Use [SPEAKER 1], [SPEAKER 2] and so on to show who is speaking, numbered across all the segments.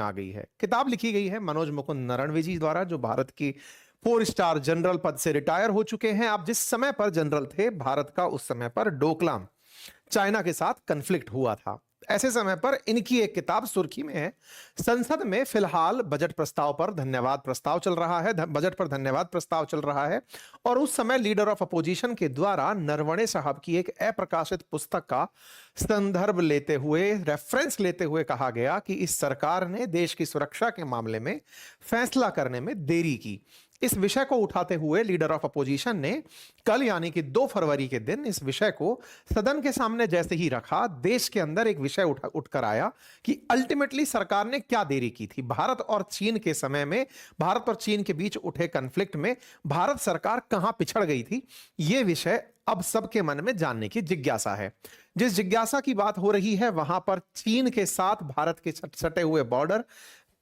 [SPEAKER 1] आ गई है। किताब लिखी गई है मनोज मुकुंद नरवणे जी द्वारा, जो भारत की 4 स्टार जनरल पद से रिटायर हो चुके हैं। आप जिस समय पर जनरल थे भारत का, उस समय पर डोकलाम चाइना के साथ कन्फ्लिक्ट हुआ था। ऐसे समय पर इनकी एक किताब सुर्खी में है। संसद में फिलहाल बजट प्रस्ताव पर धन्यवाद प्रस्ताव चल रहा है, बजट पर धन्यवाद प्रस्ताव चल रहा है, और उस समय लीडर ऑफ अपोजिशन के द्वारा नरवणे साहब की एक अप्रकाशित पुस्तक का संदर्भ लेते हुए, रेफरेंस लेते हुए कहा गया कि इस सरकार ने देश की सुरक्षा के मामले में फैसला करने में देरी की। इस विषय को उठाते हुए लीडर ऑफ अपोजिशन ने कल यानी कि 2 फरवरी के दिन इस विषय को सदन के सामने जैसे ही रखा, देश के अंदर एक विषय उठकर आया कि अल्टीमेटली सरकार ने क्या देरी की थी। भारत और चीन के समय में, भारत और चीन के बीच उठे कन्फ्लिक्ट में भारत सरकार कहां पिछड़ गई थी, यह विषय अब सबके मन में जानने की जिज्ञासा है। जिस जिज्ञासा की बात हो रही है, वहां पर चीन के साथ भारत के सटे हुए बॉर्डर,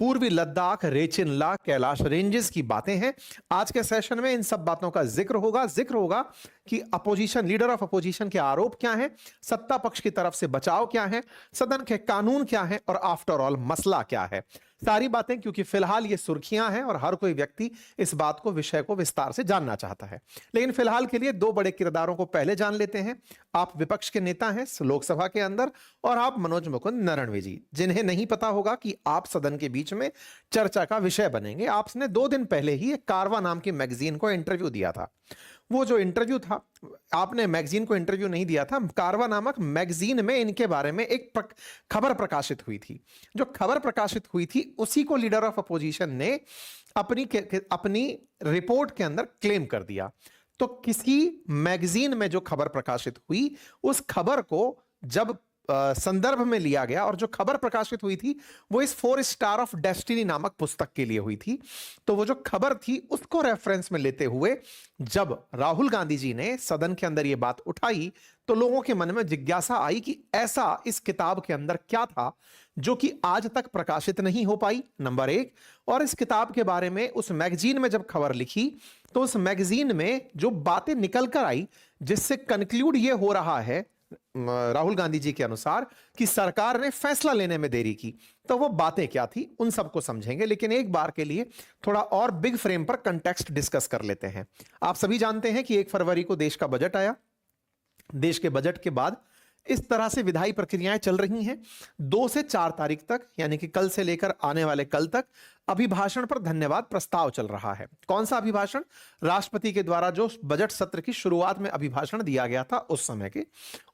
[SPEAKER 1] पूर्वी लद्दाख, रेचिनला, कैलाश रेंजेस की बातें हैं। आज के सेशन में इन सब बातों का जिक्र होगा कि अपोजिशन, लीडर ऑफ अपोजिशन के आरोप क्या हैं, सत्ता पक्ष की तरफ से बचाव क्या है, सदन के कानून क्या है, और आफ्टर ऑल मसला क्या है। सारी बातें, क्योंकि फिलहाल ये सुर्खियां हैं और हर कोई व्यक्ति इस बात को, विषय को विस्तार से जानना चाहता है। लेकिन फिलहाल के लिए 2 बड़े किरदारों को पहले जान लेते हैं। आप विपक्ष के नेता हैं लोकसभा के अंदर, और आप मनोज मुकुंद नरवणे जी, जिन्हें नहीं पता होगा कि आप सदन के बीच में चर्चा का विषय बनेंगे। आपने 2 दिन पहले ही एक कारवा नाम की मैगजीन को इंटरव्यू दिया था। वो जो इंटरव्यू था, आपने मैगजीन को इंटरव्यू नहीं दिया था, कारवा नामक मैगजीन में इनके बारे में एक खबर प्रकाशित हुई थी। जो खबर प्रकाशित हुई थी उसी को लीडर ऑफ अपोजिशन ने अपनी रिपोर्ट के अंदर क्लेम कर दिया। तो किसी मैगजीन में जो खबर प्रकाशित हुई, उस खबर को जब संदर्भ में लिया गया, और जो खबर प्रकाशित हुई थी वो इस 4 स्टार ऑफ डेस्टिनी नामक पुस्तक के लिए हुई थी। तो वो जो खबर थी उसको रेफरेंस में लेते हुए जब राहुल गांधी जी ने सदन के अंदर ये बात उठाई, तो लोगों के मन में जिज्ञासा आई कि ऐसा इस किताब के अंदर क्या था जो कि आज तक प्रकाशित नहीं हो पाई, नंबर 1। और इस किताब के बारे में उस मैगजीन में जब खबर लिखी, तो उस मैगजीन में जो बातें निकल कर आई, जिससे कंक्लूड ये हो रहा है राहुल गांधी जी के अनुसार कि सरकार ने फैसला लेने में देरी की, तो वो बातें क्या थी उन सबको समझेंगे। लेकिन एक बार के लिए थोड़ा और बिग फ्रेम पर कंटेक्स्ट डिस्कस कर लेते हैं। आप सभी जानते हैं कि 1 फरवरी को देश का बजट आया। देश के बजट के बाद इस तरह से विधायी प्रक्रियाएं चल रही हैं। 2 से 4 तारीख तक, यानी कि कल से लेकर आने वाले कल तक, अभिभाषण पर धन्यवाद प्रस्ताव चल रहा है। कौन सा अभिभाषण? राष्ट्रपति के द्वारा जो बजट सत्र की शुरुआत में अभिभाषण दिया गया था उस समय के,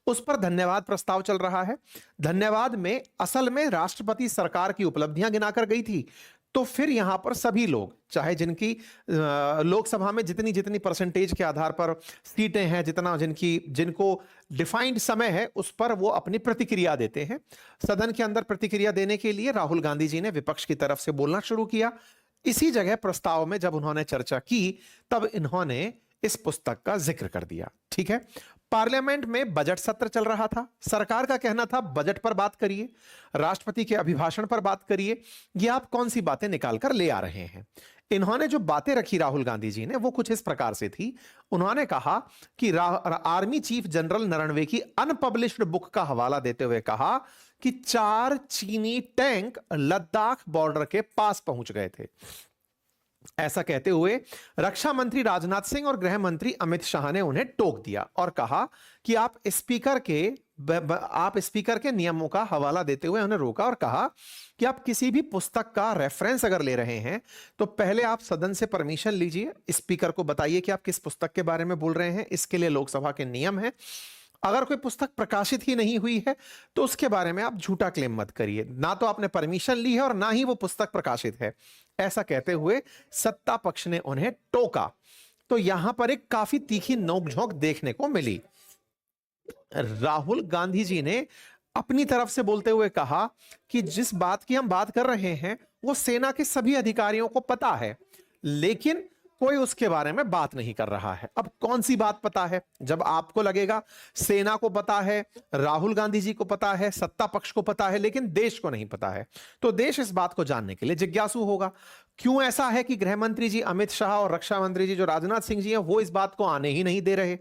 [SPEAKER 1] उस पर धन्यवाद प्रस्ताव चल रहा है। धन्यवाद में असल में राष्ट्रपति सरकार की उपलब्धियां गिनाकर गई थी। तो फिर यहां पर सभी लोग, चाहे जिनकी लोकसभा में जितनी जितनी परसेंटेज के आधार पर सीटें हैं, जिनको डिफाइंड समय है, उस पर वो अपनी प्रतिक्रिया देते हैं। सदन के अंदर प्रतिक्रिया देने के लिए राहुल गांधी जी ने विपक्ष की तरफ से बोलना शुरू किया। इसी जगह प्रस्ताव में जब उन्होंने चर्चा की, तब इन्होंने इस पुस्तक का जिक्र कर दिया। ठीक है, पार्लियामेंट में बजट सत्र चल रहा था। सरकार का कहना था बजट पर बात करिए, राष्ट्रपति के अभिभाषण पर बात करिए। ये आप कौन सी बातें निकाल कर ले आ रहे हैं? इन्होंने जो बातें रखी राहुल गांधी जी ने, वो कुछ इस प्रकार से थी। उन्होंने कहा कि आर्मी चीफ जनरल नरवणे की अनपब्लिश्ड बुक का हवाला देते हुए कहा कि 4 चीनी टैंक लद्दाख बॉर्डर के पास पहुंच गए थे। ऐसा कहते हुए रक्षा मंत्री राजनाथ सिंह और गृह मंत्री अमित शाह ने उन्हें टोक दिया और कहा कि आप स्पीकर के नियमों का हवाला देते हुए उन्हें रोका और कहा कि आप किसी भी पुस्तक का रेफरेंस अगर ले रहे हैं तो पहले आप सदन से परमिशन लीजिए, स्पीकर को बताइए कि आप किस पुस्तक के बारे में बोल रहे हैं। इसके लिए लोकसभा के नियम है। अगर कोई पुस्तक प्रकाशित ही नहीं हुई है तो उसके बारे में आप झूठा क्लेम मत करिए। ना तो आपने परमिशन ली है और ना ही वो पुस्तक प्रकाशित है। ऐसा कहते हुए सत्ता पक्ष ने उन्हें टोका। तो यहां पर एक काफी तीखी नोकझोंक देखने को मिली। राहुल गांधी जी ने अपनी तरफ से बोलते हुए कहा कि जिस बात की हम बात कर रहे हैं वो सेना के सभी अधिकारियों को पता है, लेकिन कोई उसके बारे में बात नहीं कर रहा है। अब कौन सी बात पता है? जब आपको लगेगा सेना को पता है, राहुल गांधी जी को पता है, सत्ता पक्ष को पता है, लेकिन देश को नहीं पता है, तो देश इस बात को जानने के लिए जिज्ञासु होगा। क्यों ऐसा है कि गृह मंत्री जी अमित शाह और रक्षा मंत्री जी जो राजनाथ सिंह जी हैं वो इस बात को आने ही नहीं दे रहे?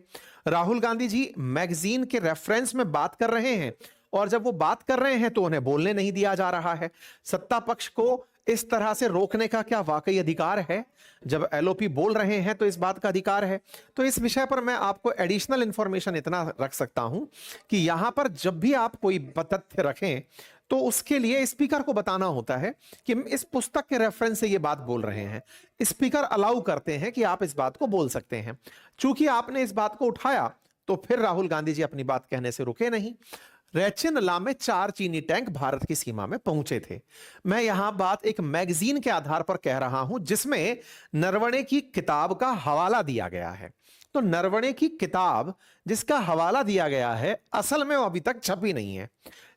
[SPEAKER 1] राहुल गांधी जी मैगजीन के रेफरेंस में बात कर रहे हैं और जब वो बात कर रहे हैं तो उन्हें बोलने नहीं दिया जा रहा है। सत्ता पक्ष को इस तरह से रोकने का क्या वाकई अधिकार है? जब एलओपी बोल रहे हैं तो इस बात का अधिकार है। तो इस विषय पर मैं आपको एडिशनल इंफॉर्मेशन इतना रख सकता हूं कि यहां पर जब भी आप कोई तथ्य रखें तो उसके लिए स्पीकर को बताना होता है कि इस पुस्तक के रेफरेंस से ये बात बोल रहे हैं। स्पीकर अलाउ करते हैं कि आप इस बात को बोल सकते हैं। चूंकि आपने इस बात को उठाया तो फिर राहुल गांधी जी अपनी बात कहने से रुके नहीं। रेचिन ला में 4 चीनी टैंक भारत की सीमा में पहुंचे थे। मैं यहां बात एक मैगजीन के आधार पर कह रहा हूं जिसमें नरवणे की किताब का हवाला दिया गया है। तो नरवणे की किताब जिसका हवाला दिया गया है असल में वो अभी तक छपी नहीं है।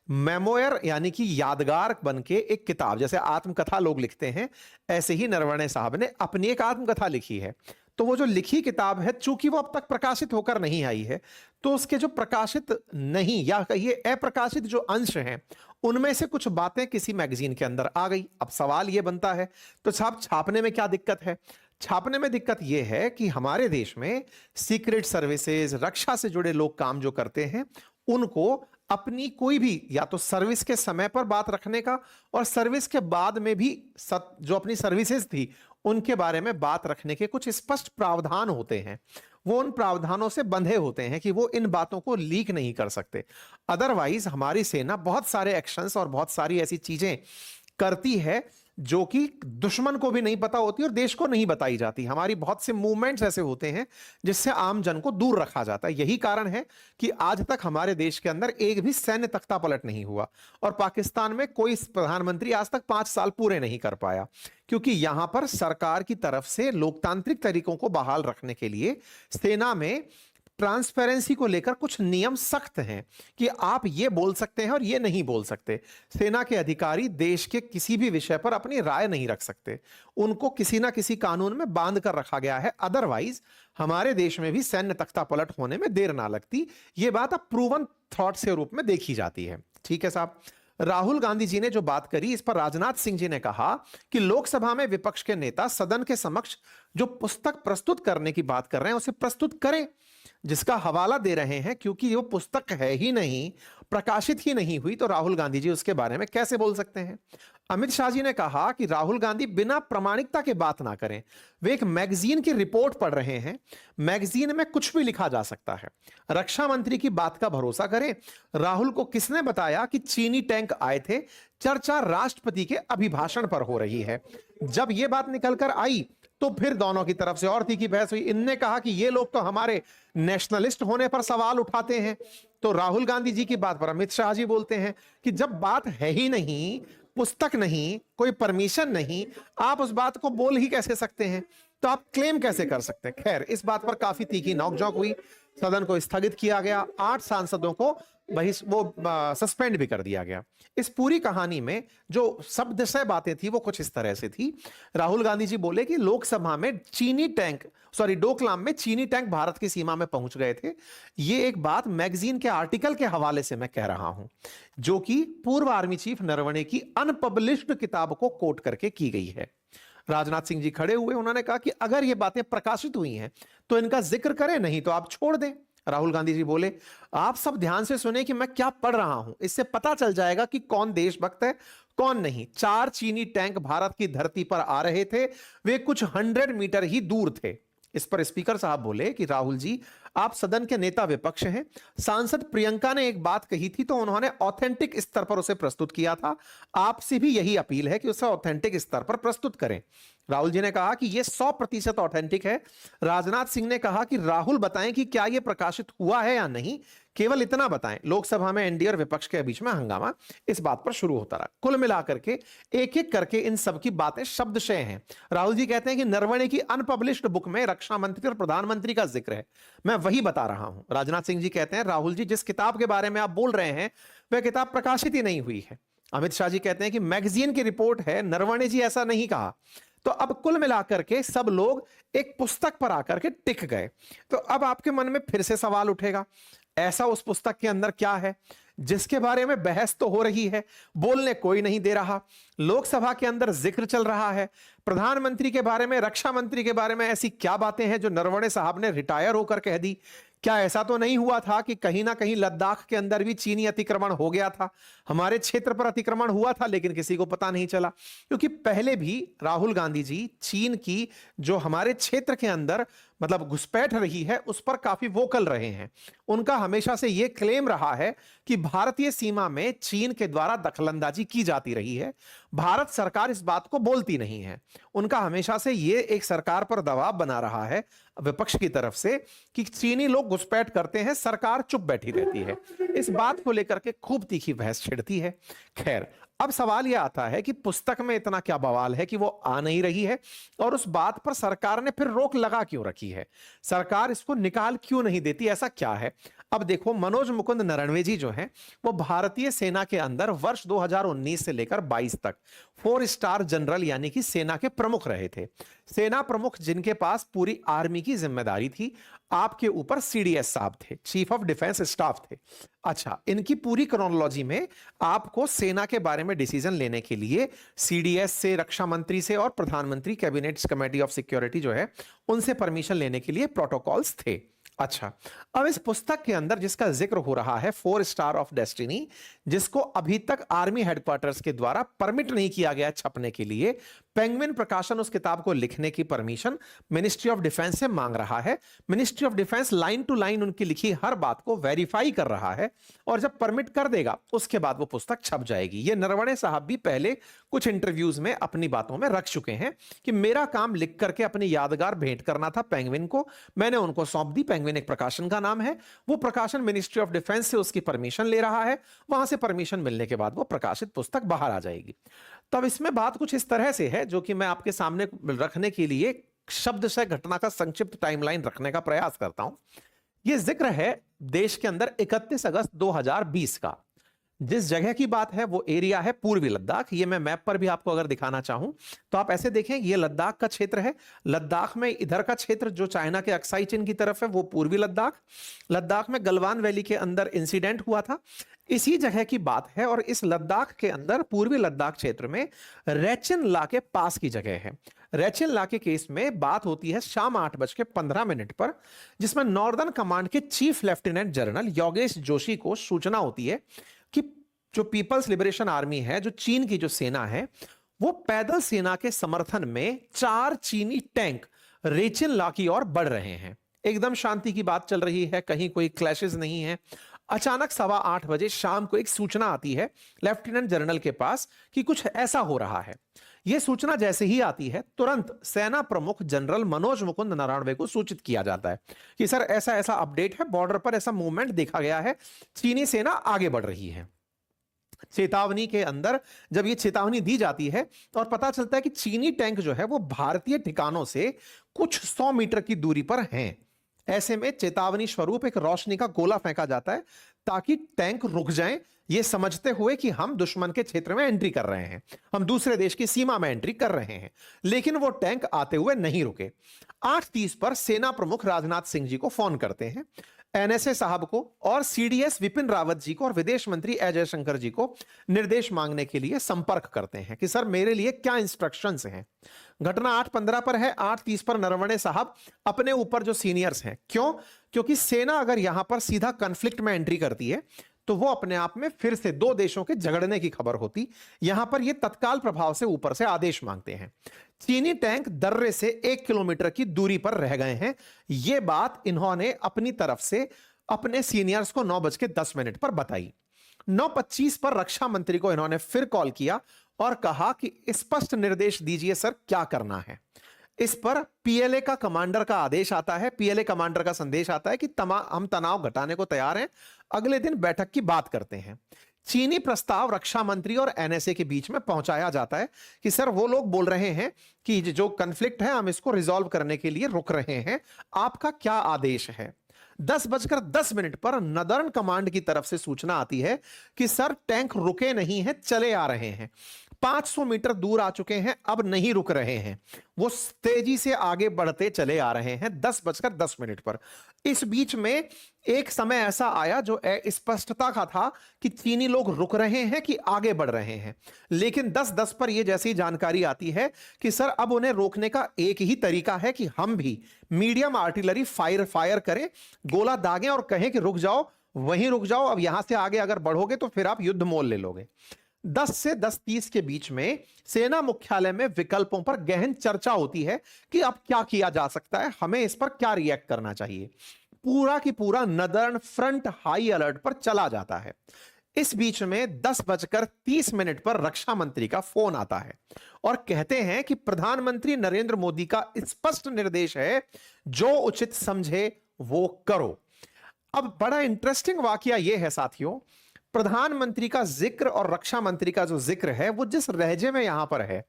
[SPEAKER 1] मेमोयर यानी कि यादगार बन के एक किताब, जैसे आत्मकथा लोग लिखते हैं, ऐसे ही नरवणे साहब ने अपनी एक आत्मकथा लिखी है। तो वो जो लिखी किताब है, चूंकि वो अब तक प्रकाशित होकर नहीं आई है, तो उसके जो प्रकाशित नहीं या कहिए अप्रकाशित जो अंश हैं उनमें से कुछ बातें किसी मैगजीन के अंदर आ गई। अब सवाल ये बनता है तो साहब छापने में क्या दिक्कत है? छापने में दिक्कत यह है कि हमारे देश में सीक्रेट सर्विसेज, रक्षा से जुड़े लोग काम जो करते हैं उनको अपनी कोई भी या तो सर्विस के समय पर बात रखने का और सर्विस के बाद में भी जो अपनी सर्विसेज थी उनके बारे में बात रखने के कुछ स्पष्ट प्रावधान होते हैं। वो उन प्रावधानों से बंधे होते हैं कि वो इन बातों को लीक नहीं कर सकते। अदरवाइज हमारी सेना बहुत सारे एक्शंस और बहुत सारी ऐसी चीजें करती है जो कि दुश्मन को भी नहीं पता होती और देश को नहीं बताई जाती। हमारी बहुत से मूवमेंट्स ऐसे होते हैं जिससे आम जन को दूर रखा जाता है। यही कारण है कि आज तक हमारे देश के अंदर एक भी सैन्य तख्ता पलट नहीं हुआ और पाकिस्तान में कोई प्रधानमंत्री आज तक 5 साल पूरे नहीं कर पाया, क्योंकि यहां पर सरकार की तरफ से लोकतांत्रिक तरीकों को बहाल रखने के लिए सेना में ट्रांसपेरेंसी को लेकर कुछ नियम सख्त हैं कि आप ये बोल सकते हैं और ये नहीं बोल सकते। सेना के अधिकारी देश के किसी भी विषय पर अपनी राय नहीं रख सकते, उनको किसी ना किसी कानून में बांध कर रखा गया है। अदरवाइज हमारे देश में भी सैन्य तख्ता पलट होने में देर ना लगती। ये बात अब प्रूवन थॉट से रूप में देखी जाती है। ठीक है साहब, राहुल गांधी जी ने जो बात करी इस पर राजनाथ सिंह जी ने कहा कि लोकसभा में विपक्ष के नेता सदन के समक्ष जो पुस्तक प्रस्तुत करने की बात कर रहे हैं उसे प्रस्तुत करें जिसका हवाला दे रहे हैं, क्योंकि वो पुस्तक है ही नहीं, प्रकाशित ही नहीं हुई, तो राहुल गांधी जी उसके बारे में कैसे बोल सकते हैं? अमित शाह जी ने कहा कि राहुल गांधी बिना प्रामाणिकता के बात ना करें। वे एक मैगजीन की रिपोर्ट पढ़ रहे हैं, मैगजीन में कुछ भी लिखा जा सकता है। रक्षा मंत्री की बात का भरोसा करें। राहुल को किसने बताया कि चीनी टैंक आए थे? चर्चा राष्ट्रपति के अभिभाषण पर हो रही है। जब यह बात निकलकर आई तो फिर दोनों की तरफ से और तीखी बहस हुई। इनने कहा कि ये लोग तो हमारे नेशनलिस्ट होने पर सवाल उठाते हैं, तो राहुल गांधी जी की बात पर अमित शाह जी बोलते हैं कि जब बात है ही नहीं, पुस्तक नहीं, कोई परमिशन नहीं, आप उस बात को बोल ही कैसे सकते हैं? तो आप क्लेम कैसे कर सकते हैं? खैर, इस बात पर काफी तीखी नोकझोंक हुई, सदन को स्थगित किया गया, 8 सांसदों को सस्पेंड भी कर दिया गया। इस पूरी कहानी में जो शब्दशः बातें थी वो कुछ इस तरह से थी। राहुल गांधी जी बोले कि लोकसभा में डोकलाम में चीनी टैंक भारत की सीमा में पहुंच गए थे। ये एक बात मैगजीन के आर्टिकल के हवाले से मैं कह रहा हूं, जो कि पूर्व आर्मी चीफ नरवणे की अनपब्लिश्ड किताब को कोट करके की गई है। राजनाथ सिंह जी खड़े हुए, उन्होंने कहा कि अगर ये बातें प्रकाशित हुई हैं तो इनका जिक्र करें, नहीं तो आप छोड़ दें। राहुल गांधी जी बोले, आप सब ध्यान से सुने कि मैं क्या पढ़ रहा हूं, इससे पता चल जाएगा कि कौन देशभक्त है कौन नहीं। 4 चीनी टैंक भारत की धरती पर आ रहे थे, वे कुछ 100 मीटर ही दूर थे। इस पर स्पीकर साहब बोले कि राहुल जी, आप सदन के नेता विपक्ष हैं। सांसद प्रियंका ने एक बात कही थी तो उन्होंने ऑथेंटिक स्तर पर उसे प्रस्तुत किया था। आपसे भी यही अपील है कि उसे ऑथेंटिक स्तर पर प्रस्तुत करें। राहुल जी ने कहा कि यह 100% ऑथेंटिक है। राजनाथ सिंह ने कहा कि राहुल बताएं कि क्या यह प्रकाशित हुआ है या नहीं, केवल इतना बताएं। लोकसभा में एनडीए और विपक्ष के बीच में हंगामा इस बात पर शुरू होता रहा। कुल मिलाकर के एक एक करके इन सब की बातें शब्दशः हैं। राहुल जी कहते हैं कि नरवणे की अनपब्लिश्ड बुक में रक्षा मंत्री और प्रधानमंत्री का जिक्र है, मैं वही बता रहा हूं। राजनाथ सिंह जी कहते हैं, राहुल जी जिस किताब के बारे में आप बोल रहे हैं वह किताब प्रकाशित ही नहीं हुई है। अमित शाह जी कहते हैं कि मैगजीन की रिपोर्ट है, नरवणे जी ऐसा नहीं कहा। तो अब कुल मिलाकर के सब लोग एक पुस्तक पर आकर के टिक गए। तो अब आपके मन में फिर से सवाल उठेगा, ऐसा उस पुस्तक के अंदर क्या है जिसके बारे में बहस तो हो रही है, बोलने कोई नहीं दे रहा। लोकसभा के अंदर जिक्र चल रहा है प्रधानमंत्री के बारे में, रक्षा मंत्री के बारे में ऐसी क्या बातें हैं जो नरवणे साहब ने रिटायर होकर कह दी। क्या ऐसा तो नहीं हुआ था कि कहीं ना कहीं लद्दाख के अंदर भी चीनी अतिक्रमण हो गया था? हमारे क्षेत्र पर अतिक्रमण हुआ था लेकिन किसी को पता नहीं चला, क्योंकि पहले भी राहुल गांधी जी चीन की जो हमारे क्षेत्र के अंदर मतलब घुसपैठ रही है उस पर काफी वोकल रहे हैं। उनका हमेशा से यह क्लेम रहा है कि भारतीय सीमा में चीन के द्वारा दखलंदाजी की जाती रही है, भारत सरकार इस बात को बोलती नहीं है। उनका हमेशा से यह एक सरकार पर दबाव बना रहा है विपक्ष की तरफ से कि चीनी लोग घुसपैठ करते हैं, सरकार चुप बैठी रहती है। इस बात को लेकर के खूब तीखी बहस छिड़ती है। खैर, अब सवाल यह आता है कि पुस्तक में इतना क्या बवाल है कि वो आ नहीं रही है, और उस बात पर सरकार ने फिर रोक लगा क्यों रखी है? सरकार इसको निकाल क्यों नहीं देती? ऐसा क्या है? अब देखो, मनोज मुकुंद नरवणे जी जो हैं वो भारतीय सेना के अंदर वर्ष 2019 से लेकर 22 तक 4 स्टार जनरल यानी कि सेना के प्रमुख रहे थे। सेना प्रमुख जिनके पास पूरी आर्मी की जिम्मेदारी थी। आपके ऊपर सीडीएस साहब थे, चीफ ऑफ डिफेंस स्टाफ थे। अच्छा, इनकी पूरी क्रोनोलॉजी में आपको सेना के बारे में डिसीजन लेने के लिए सीडीएस से, रक्षा मंत्री से और प्रधानमंत्री कैबिनेट कमेटी ऑफ सिक्योरिटी जो है उनसे परमिशन लेने के लिए प्रोटोकॉल्स थे। अच्छा, अब इस पुस्तक के अंदर जिसका जिक्र हो रहा है 4 स्टार ऑफ डेस्टिनी, जिसको अभी तक आर्मी हेडक्वार्टर्स के द्वारा परमिट नहीं किया गया छपने के लिए, पेंगुइन प्रकाशन उस किताब को लिखने की परमिशन मिनिस्ट्री ऑफ डिफेंस से मांग रहा है। Ministry of defence line to line उनकी लिखी हर बात को वेरीफाई कर रहा है, और जब परमिट कर देगा उसके बाद वो पुस्तक छप जाएगी। ये नरवणे साहब भी पहले कुछ इंटरव्यूज में अपनी बातों में रख चुके हैं कि मेरा काम लिख करके अपनी यादगार भेंट करना था पेंगुइन को, मैंने उनको सौंप दी। पेंगुइन एक प्रकाशन का नाम है, वो प्रकाशन मिनिस्ट्री ऑफ डिफेंस से उसकी परमिशन ले रहा है, वहां से परमिशन मिलने के बाद वो प्रकाशित पुस्तक बाहर आ जाएगी। तब इसमें बात कुछ इस तरह से है जो कि मैं आपके सामने रखने के लिए शब्द से घटना का संक्षिप्त टाइमलाइन रखने का प्रयास करता हूं। यह जिक्र है देश के अंदर 31 अगस्त 2020 का। जिस जगह की बात है वो एरिया है पूर्वी लद्दाख। ये मैं मैप पर भी आपको अगर दिखाना चाहूं तो आप ऐसे देखें, ये लद्दाख का क्षेत्र है। लद्दाख में इधर का क्षेत्र जो चाइना के अक्साई चीन की तरफ है वो पूर्वी लद्दाख। लद्दाख में गलवान वैली के अंदर इंसिडेंट हुआ था, इसी जगह की बात है। और इस लद्दाख के अंदर पूर्वी लद्दाख क्षेत्र में रेचिन ला के पास की जगह है। रेचिन ला के केस में बात होती है शाम 8:15 पर, जिसमें नॉर्दर्न कमांड के chief lieutenant general Yogesh Joshi को सूचना होती है कि जो पीपल्स लिबरेशन आर्मी है, जो चीन की जो सेना है, वो पैदल सेना के समर्थन में 4 चीनी टैंक रेचिन ला की ओर बढ़ रहे हैं। एकदम शांति की बात चल रही है, कहीं कोई क्लैशेस नहीं है। अचानक 8:15 बजे शाम को एक सूचना आती है लेफ्टिनेंट जनरल के पास कि कुछ ऐसा हो रहा है। यह सूचना जैसे ही आती है तुरंत सेना प्रमुख जनरल मनोज मुकुंद नरवणे को सूचित किया जाता है कि सर ऐसा ऐसा अपडेट है, बॉर्डर पर ऐसा मूवमेंट देखा गया है, चीनी सेना आगे बढ़ रही है। चेतावनी के अंदर जब यह चेतावनी दी जाती है और पता चलता है कि चीनी टैंक जो है वो भारतीय ठिकानों से कुछ 100 मीटर की दूरी पर हैं, ऐसे में चेतावनी स्वरूप एक रोशनी का गोला फेंका जाता है ताकि टैंक रुक जाएं, ये समझते हुए कि हम दुश्मन के क्षेत्र में एंट्री कर रहे हैं, हम दूसरे देश की सीमा में एंट्री कर रहे हैं। लेकिन वो टैंक आते हुए नहीं रुके। 8:30 पर सेना प्रमुख राजनाथ सिंह जी को फोन करते हैं, एनएसए साहब को और सीडीएस विपिन रावत जी को और विदेश मंत्री अजय शंकर जी को निर्देश मांगने के लिए संपर्क करते हैं कि सर मेरे लिए क्या इंस्ट्रक्शंस हैं। घटना 8:15 पर है। 8:30 पर नरवणे साहब अपने ऊपर जो सीनियर्स हैं, क्योंकि सेना अगर यहां पर सीधा कॉन्फ्लिक्ट में एंट्री करती है तो वो अपने आप में फिर से 2 देशों के झगड़ने की खबर होती। यहां पर ये तत्काल प्रभाव से ऊपर से आदेश मांगते हैं। चीनी टैंक दर्रे से 1 किलोमीटर की दूरी पर रह गए हैं। यह बात इन्होंने अपनी तरफ से अपने सीनियर्स को 9:10 पर बताई। 9:25 पर रक्षा मंत्री को इन्होंने फिर कॉल किया और कहा कि स्पष्ट निर्देश दीजिए सर, क्या करना है। इस पर पीएलए का कमांडर का आदेश आता है, पीएलए कमांडर का संदेश आता है कि हम तनाव घटाने को तैयार हैं, अगले दिन बैठक की बात करते हैं। चीनी प्रस्ताव रक्षा मंत्री और एनएसए के बीच में पहुंचाया जाता है कि सर वो लोग बोल रहे हैं कि जो कॉन्फ्लिक्ट है हम इसको रिजॉल्व करने के लिए रुक रहे हैं, आपका क्या आदेश है। 10:10 पर नदर्न कमांड की तरफ से सूचना आती है कि सर टैंक रुके नहीं हैं, चले आ रहे हैं। 500 मीटर दूर आ चुके हैं, अब नहीं रुक रहे हैं, वो तेजी से आगे बढ़ते चले आ रहे हैं 10:10 पर। इस बीच में एक समय ऐसा आया जो स्पष्टता का था कि चीनी लोग रुक रहे हैं कि आगे बढ़ रहे हैं, लेकिन 10:10 पर यह जैसी जानकारी आती है कि सर अब उन्हें रोकने का एक ही तरीका है कि हम भी मीडियम आर्टिलरी फायर करें, गोला दागें और कहें कि रुक जाओ, वहीं रुक जाओ, अब यहां से आगे अगर बढ़ोगे तो फिर आप युद्ध मोल ले लोगे। 10 से 10:30 के बीच में सेना मुख्यालय में विकल्पों पर गहन चर्चा होती है कि अब क्या किया जा सकता है, हमें इस पर क्या रिएक्ट करना चाहिए। पूरा की पूरा नदर्न फ्रंट हाई अलर्ट पर चला जाता है। इस बीच में 10:30 पर रक्षा मंत्री का फोन आता है और कहते हैं कि प्रधानमंत्री नरेंद्र मोदी का स्पष्ट निर्देश है, जो उचित समझे वो करो। अब बड़ा इंटरेस्टिंग वाकया यह है साथियों, प्रधानमंत्री का जिक्र और रक्षा मंत्री का जो जिक्र है वो जिस लहजे में यहां पर है,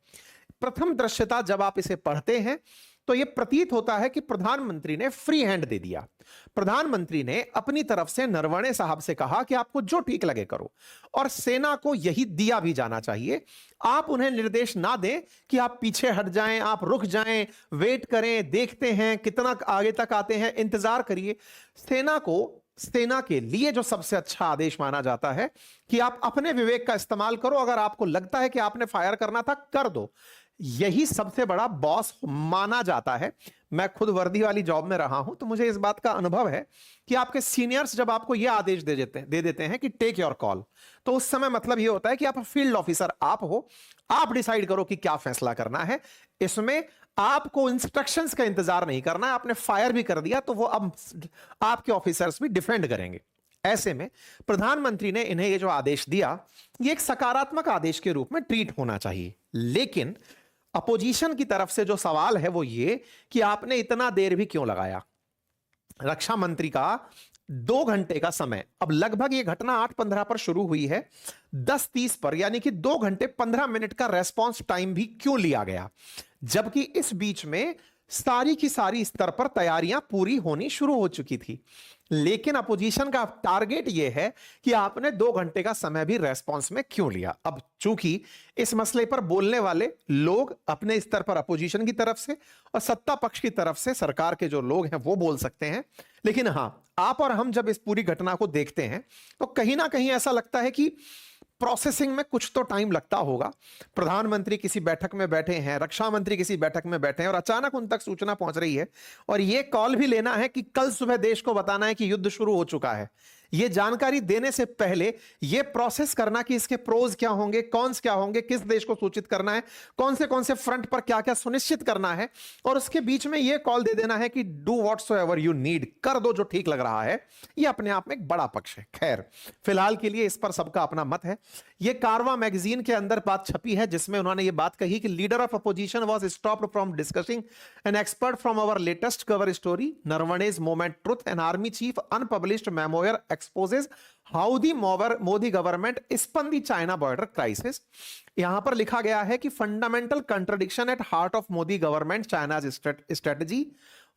[SPEAKER 1] प्रथम दृश्यता जब आप इसे पढ़ते हैं तो यह प्रतीत होता है कि प्रधानमंत्री ने फ्री हैंड दे दिया। प्रधानमंत्री ने अपनी तरफ से नरवणे साहब से कहा कि आपको जो ठीक लगे करो, और सेना को यही दिया भी जाना चाहिए। आप उन्हें निर्देश ना दें कि आप पीछे हट जाएं, आप रुक जाएं, वेट करें, देखते हैं कितना आगे तक आते हैं, इंतजार करिए। सेना के लिए जो सबसे अच्छा आदेश माना जाता है कि आप अपने विवेक का इस्तेमाल करो, अगर आपको लगता है कि आपने फायर करना था कर दो, यही सबसे बड़ा बॉस माना जाता है। मैं खुद वर्दी वाली जॉब में रहा हूं तो मुझे इस बात का अनुभव है कि आपके सीनियर्स जब आपको यह आदेश दे देते हैं कि टेक योर कॉल, तो उस समय मतलब यह होता है कि आप फील्ड ऑफिसर आप हो, आप डिसाइड करो कि क्या फैसला करना है। इसमें आपको इंस्ट्रक्शंस का इंतजार नहीं करना है, आपने फायर भी कर दिया तो वो अब आपके ऑफिसर्स भी डिफेंड करेंगे। ऐसे में प्रधानमंत्री ने इन्हें ये जो आदेश दिया, ये एक सकारात्मक आदेश के रूप में ट्रीट होना चाहिए। लेकिन अपोजिशन की तरफ से जो सवाल है वो ये कि आपने इतना देर भी क्यों लगाया। रक्षा मंत्री का 2 घंटे का समय, अब लगभग ये घटना 8:15 पर शुरू हुई है, 10:30 पर यानी कि 2 घंटे 15 मिनट का रेस्पॉन्स टाइम भी क्यों लिया गया, जबकि इस बीच में सारी की सारी स्तर पर तैयारियां पूरी होनी शुरू हो चुकी थी। लेकिन अपोजिशन का टारगेट यह है कि आपने 2 घंटे का समय भी रेस्पॉन्स में क्यों लिया। अब चूंकि इस मसले पर बोलने वाले लोग अपने स्तर पर अपोजिशन की तरफ से और सत्ता पक्ष की तरफ से सरकार के जो लोग हैं वो बोल सकते हैं, लेकिन हां, आप और हम जब इस पूरी घटना को देखते हैं तो कहीं ना कहीं ऐसा लगता है कि प्रोसेसिंग में कुछ तो टाइम लगता होगा। प्रधानमंत्री किसी बैठक में बैठे हैं, रक्षा मंत्री किसी बैठक में बैठे हैं और अचानक उन तक सूचना पहुंच रही है और यह कॉल भी लेना है कि कल सुबह देश को बताना है कि युद्ध शुरू हो चुका है। यह जानकारी देने से पहले यह प्रोसेस करना कि इसके प्रोज क्या होंगे, कॉन्स क्या होंगे, किस देश को सूचित करना है, कौन से फ्रंट पर क्या क्या सुनिश्चित करना है, और उसके बीच में यह कॉल दे देना है कि डू व्हाटसोएवर यू नीड, कर दो जो ठीक लग रहा है, यह अपने आप में एक बड़ा पक्ष है। खैर, फिलहाल के लिए इस पर सबका अपना मत है। यह कारवा मैगजीन के अंदर बात छपी है जिसमें उन्होंने यह बात कही कि leader of opposition was stopped from discussing an expert from our latest cover story Naravane's moment truth and army chief unpublished memoir exposes how the Modi government spun the China border crisis। यहां पर लिखा गया है कि fundamental contradiction at heart of Modi government China's strategy,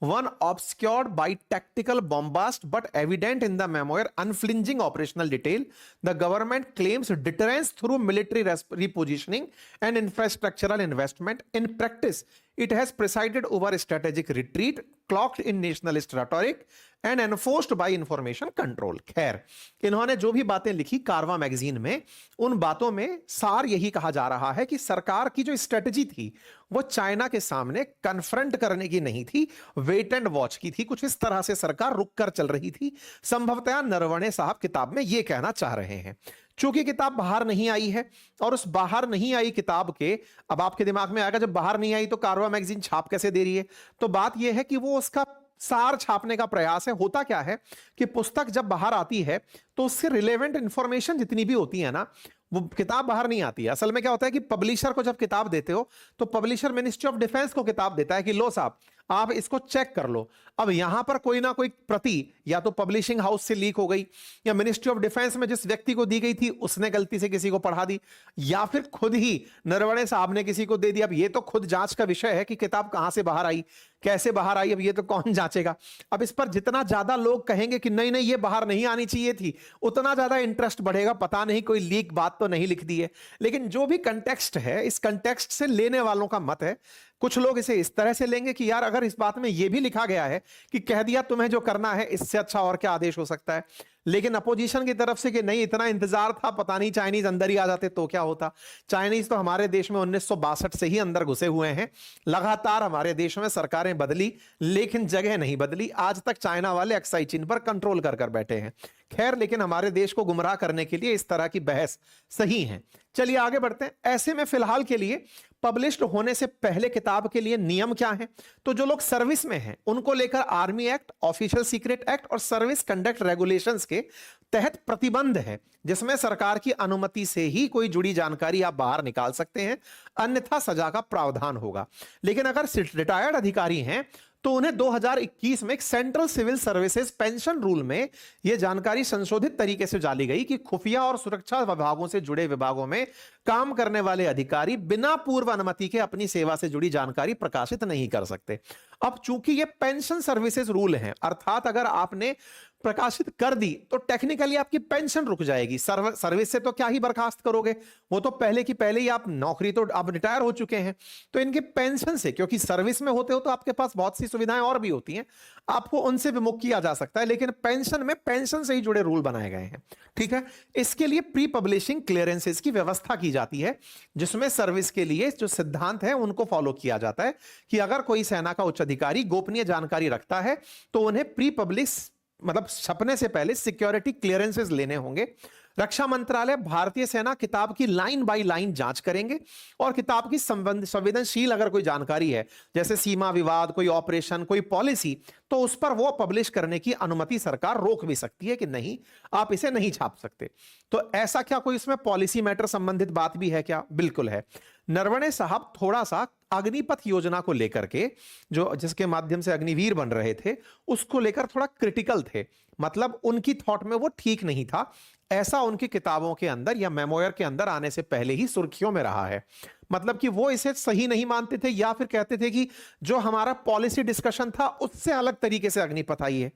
[SPEAKER 1] one obscured by tactical bombast but evident in the memoir unflinching operational detail. The government claims deterrence through military repositioning and infrastructural investment. In practice, it has presided over strategic retreat, cloaked in nationalist rhetoric and enforced by information control। खैर, इन्होंने जो भी बातें लिखी कारवा magazine में, उन बातों में सार यही कहा जा रहा है कि सरकार की जो स्ट्रेटजी थी वो चाइना के सामने कन्फ्रंट करने की नहीं थी, वेट एंड वॉच की थी। कुछ इस तरह से सरकार रुक कर चल रही थी। संभवतः नरवणे साहब किताब में यह कहना चाह रहे हैं। चूंकि किताब बाहर नहीं आई है और उस बाहर नहीं आई किताब के, अब आपके दिमाग में आएगा जब बाहर नहीं आई तो कारवा मैगजीन छाप कैसे दे रही है, तो बात यह है कि वो उसका सार छापने का प्रयास है। होता क्या है कि पुस्तक जब बाहर आती है तो उससे रिलेवेंट इंफॉर्मेशन जितनी भी होती है ना, वो किताब बाहर नहीं आती है। असल में क्या होता है कि पब्लिशर को जब किताब देते हो तो पब्लिशर मिनिस्ट्री ऑफ डिफेंस को किताब देता है कि लो साहब आप इसको चेक कर लो। अब यहां पर कोई ना कोई प्रति या तो पब्लिशिंग हाउस से लीक हो गई, या मिनिस्ट्री ऑफ डिफेंस में जिस व्यक्ति को दी गई थी उसने गलती से किसी को पढ़ा दी, या फिर खुद ही नरवणे साहब ने किसी को दे दिया। अब ये तो खुद जांच का विषय है कि किताब कहां से बाहर आई, कैसे बाहर आई, अब ये तो कौन जांचेगा। अब इस पर जितना ज्यादा लोग कहेंगे कि नहीं नहीं ये बाहर नहीं आनी चाहिए थी, उतना ज्यादा इंटरेस्ट बढ़ेगा। पता नहीं कोई लीक बात तो नहीं लिख दी है, लेकिन जो भी कंटेक्स्ट है, इस कंटेक्स्ट से लेने वालों का मत है। कुछ लोग इसे इस तरह से लेंगे कि यार अगर इस बात में यह भी लिखा गया है कि कह दिया तुम्हें जो करना है, इससे अच्छा और क्या आदेश हो सकता है। लेकिन अपोजिशन की तरफ से कि नहीं इतना इंतजार था, पता नहीं चाइनीज अंदर ही आ जाते तो क्या होता। चाइनीज तो हमारे देश में 1962 से ही अंदर घुसे हुए हैं। लगातार हमारे देश में सरकारें बदली लेकिन जगह नहीं बदली। आज तक चाइना वाले अक्साई चीन पर कंट्रोल कर कर बैठे हैं। खैर, लेकिन हमारे देश को गुमराह करने के लिए इस तरह की बहस सही है। चलिए आगे बढ़ते हैं। ऐसे में फिलहाल के लिए पब्लिश्ड होने से पहले किताब के लिए नियम क्या हैं? तो जो लोग सर्विस में हैं उनको लेकर army act, official secret act और सर्विस कंडक्ट रेगुलेशंस के तहत प्रतिबंध है, जिसमें सरकार की अनुमति से ही कोई जुड़ी जानकारी आप बाहर निकाल सकते हैं, अन्यथा सजा का प्रावधान होगा। लेकिन अगर रिटायर्ड अधिकारी हैं तो उन्हें 2021 में एक central civil services pension rule में यह जानकारी संशोधित तरीके से डाली गई कि खुफिया और सुरक्षा विभागों से जुड़े विभागों में काम करने वाले अधिकारी बिना पूर्व अनुमति के अपनी सेवा से जुड़ी जानकारी प्रकाशित नहीं कर सकते। अब चूंकि ये पेंशन सर्विसेज रूल है, अर्थात अगर आपने प्रकाशित कर दी तो टेक्निकली आपकी पेंशन रुक जाएगी। सर्विस से तो क्या ही बर्खास्त करोगे, वो तो पहले की पहले ही आप नौकरी तो आप रिटायर हो चुके हैं। तो इनकी पेंशन से, क्योंकि सर्विस में होते हो तो आपके पास बहुत सी सुविधाएं और भी होती हैं, आपको उनसे विमुख किया जा सकता है। लेकिन पेंशन में पेंशन से ही जुड़े रूल बनाए गए हैं। ठीक है, इसके लिए प्री पब्लिशिंग क्लियरेंसेस की व्यवस्था की जाती है, जिसमें सर्विस के लिए जो सिद्धांत है उनको फॉलो किया जाता है कि अगर कोई सेना का उच्च अधिकारी गोपनीय जानकारी रखता है तो उन्हें प्री पब्लिश मतलब छपने से पहले सिक्योरिटी क्लियरेंसेस लेने होंगे। रक्षा मंत्रालय, भारतीय सेना किताब की लाइन बाय लाइन जांच करेंगे और किताब की संवेदनशील अगर कोई जानकारी है, जैसे सीमा विवाद, कोई ऑपरेशन, कोई पॉलिसी, तो उस पर वो पब्लिश करने की अनुमति सरकार रोक भी सकती है कि नहीं आप इसे नहीं छाप सकते। तो ऐसा क्या कोई इसमें पॉलिसी मैटर संबंधित बात भी है क्या? बिल्कुल है। नरवणे साहब थोड़ा सा अग्निपथ योजना को लेकर के, जो जिसके माध्यम से अग्निवीर बन रहे थे, उसको लेकर थोड़ा क्रिटिकल थे। मतलब उनकी थॉट में वो ठीक नहीं था, ऐसा उनकी किताबों के अंदर या मेमोयर के अंदर आने से पहले ही सुर्खियों में रहा है। मतलब कि वो इसे सही नहीं मानते थे, या फिर कहते थे कि जो हमारा पॉलिसी डिस्कशन था उससे अलग तरीके से अग्निपथ आई है।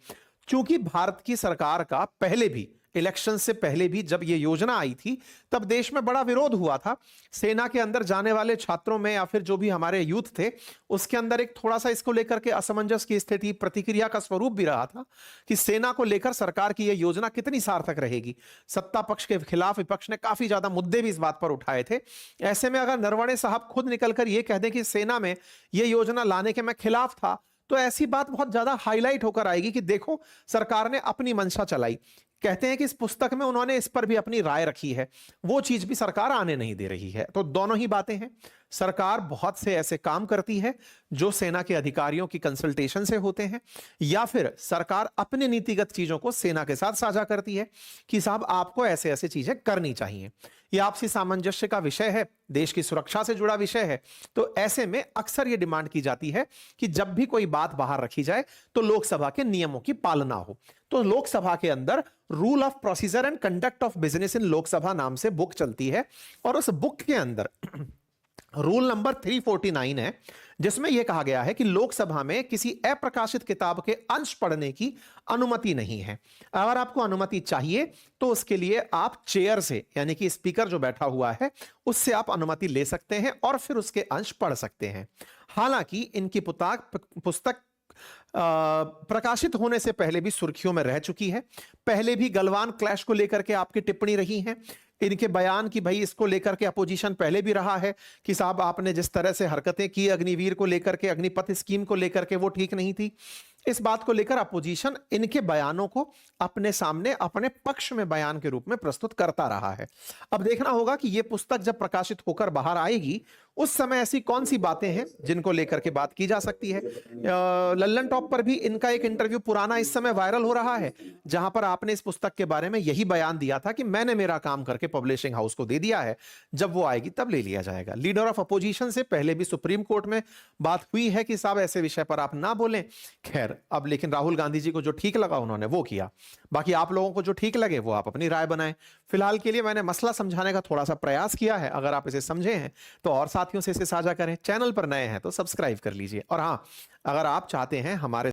[SPEAKER 1] क्योंकि भारत की सरकार का पहले भी, इलेक्शन से पहले भी जब ये योजना आई थी, तब देश में बड़ा विरोध हुआ था। सेना के अंदर जाने वाले छात्रों में या फिर जो भी हमारे यूथ थे, उसके अंदर एक थोड़ा सा इसको लेकर के असमंजस की स्थिति, प्रतिक्रिया का स्वरूप भी रहा था कि सेना को लेकर सरकार की यह योजना कितनी सार्थक रहेगी। सत्ता पक्ष के खिलाफ विपक्ष ने काफी ज्यादा मुद्दे भी इस बात पर उठाए थे। ऐसे में अगर नरवणे साहब खुद निकलकर यह कह दें कि सेना में यह योजना लाने के मैं खिलाफ था, तो ऐसी बात बहुत ज्यादा हाईलाइट होकर आएगी कि देखो सरकार ने अपनी मंशा चलाई। कहते हैं कि इस पुस्तक में उन्होंने इस पर भी अपनी राय रखी है, वो चीज भी सरकार आने नहीं दे रही है। तो दोनों ही बातें हैं। सरकार बहुत से ऐसे काम करती है जो सेना के अधिकारियों की कंसल्टेशन से होते हैं, या फिर सरकार अपने नीतिगत चीजों को सेना के साथ साझा करती है कि साहब आपको ऐसे ऐसे चीजें करनी चाहिए। यह आपसी सामंजस्य का विषय है, देश की सुरक्षा से जुड़ा विषय है। तो ऐसे में अक्सर यह डिमांड की जाती है कि जब भी कोई बात बाहर रखी जाए तो लोकसभा के नियमों की पालना हो। तो लोकसभा के अंदर rule of procedure and conduct of business in Lok Sabha नाम से बुक चलती है, और उस बुक के अंदर रूल नंबर 349 है, जिसमें यह कहा गया है कि लोकसभा में किसी अप्रकाशित किताब के अंश पढ़ने की अनुमति नहीं है। अगर आपको अनुमति चाहिए तो उसके लिए आप चेयर से, यानी कि स्पीकर जो बैठा हुआ है, उससे आप अनुमति ले सकते हैं और फिर उसके अंश पढ़ सकते हैं। हालांकि इनकी पुस्तक प्रकाशित होने से पहले भी सुर्खियों में रह चुकी है। पहले भी गलवान क्लैश को लेकर के आपकी टिप्पणी रही है, इनके बयान की भाई इसको लेकर के अपोजिशन पहले भी रहा है कि साहब आपने जिस तरह से हरकतें की अग्निवीर को लेकर के, अग्निपथ स्कीम को लेकर के, वो ठीक नहीं थी। इस बात को लेकर अपोजिशन इनके बयानों को अपने सामने अपने पक्ष में बयान के रूप में प्रस्तुत करता रहा है। अब देखना होगा कि यह पुस्तक जब प्रकाशित होकर बाहर आएगी उस समय ऐसी कौन सी बातें हैं जिनको लेकर के बात की जा सकती है? लल्लन टॉप पर भी इनका एक इंटरव्यू पुराना इस समय वायरल हो रहा है, जहां पर आपने इस पुस्तक के बारे में यही बयान दिया था कि मैंने मेरा काम करके पब्लिशिंग हाउस को दे दिया है, जब वो आएगी तब ले लिया जाएगा। लीडर ऑफ अपोजिशन से पहले भी सुप्रीम कोर्ट में बात हुई है कि साहब ऐसे विषय पर आप ना बोलें। खैर, अब लेकिन राहुल गांधी जी को जो ठीक लगा उन्होंने वो किया, बाकी आप लोगों को जो ठीक लगे वो आप अपनी राय बनाएं। फिलहाल के लिए मैंने मसला समझाने का थोड़ा सा प्रयास किया है, अगर आप इसे समझे हैं तो और साथियों से इसे साझा करें। चैनल पर नए हैं तो सब्सक्राइब कर लीजिए, और हाँ, अगर आप चाहते हैं हमारे